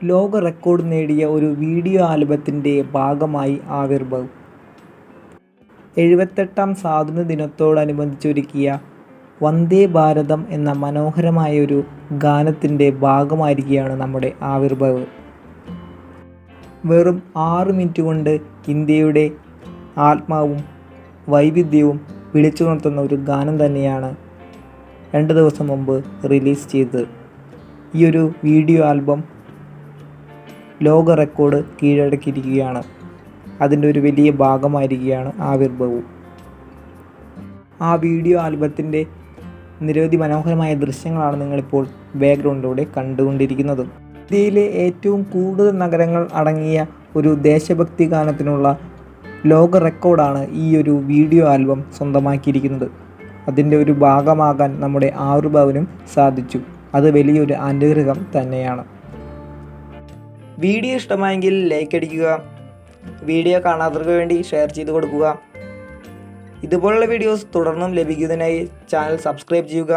ലോക റെക്കോർഡ് നേടിയ ഒരു വീഡിയോ ആൽബത്തിൻ്റെ ഭാഗമായി ആവിർഭവ് 78ാം സ്വാതന്ത്ര്യ ദിനത്തോടനുബന്ധിച്ചൊരുക്കിയ വന്ദേ ഭാരതം എന്ന മനോഹരമായൊരു ഗാനത്തിൻ്റെ ഭാഗമായിരിക്കുകയാണ് നമ്മുടെ ആവിർഭവ്. വെറും 6 മിനിറ്റ് കൊണ്ട് ഇന്ത്യയുടെ ആത്മാവും വൈവിധ്യവും വിളിച്ചുണർത്തുന്ന ഒരു ഗാനം തന്നെയാണ് 2 ദിവസം മുമ്പ് റിലീസ് ചെയ്തത്. ഈ ഒരു വീഡിയോ ആൽബം ലോക റെക്കോർഡ് കീഴടക്കിയിരിക്കുകയാണ്. അതിൻ്റെ ഒരു വലിയ ഭാഗമായിരിക്കുകയാണ് ആവിർഭവ്. ആ വീഡിയോ ആൽബത്തിൻ്റെ നിരവധി മനോഹരമായ ദൃശ്യങ്ങളാണ് നിങ്ങളിപ്പോൾ ബാക്ക്ഗ്രൗണ്ടിലൂടെ കണ്ടുകൊണ്ടിരിക്കുന്നത്. ഇന്ത്യയിലെ ഏറ്റവും കൂടുതൽ നഗരങ്ങൾ അടങ്ങിയ ഒരു ദേശഭക്തി ഗാനത്തിനുള്ള ലോക റെക്കോർഡാണ് ഈ ഒരു വീഡിയോ ആൽബം സ്വന്തമാക്കിയിരിക്കുന്നത്. അതിൻ്റെ ഒരു ഭാഗമാകാൻ നമ്മുടെ ആവിർഭവിനും സാധിച്ചു. അത് വലിയൊരു അനുഗ്രഹം തന്നെയാണ്. വീഡിയോ ഇഷ്ടമായെങ്കിൽ ലൈക്ക് അടിക്കുക, വീഡിയോ കാണാത്തവർക്ക് വേണ്ടി ഷെയർ ചെയ്ത് കൊടുക്കുക. ഇതുപോലുള്ള വീഡിയോസ് തുടർന്നും ലഭിക്കുന്നതിനായി ചാനൽ സബ്സ്ക്രൈബ് ചെയ്യുക.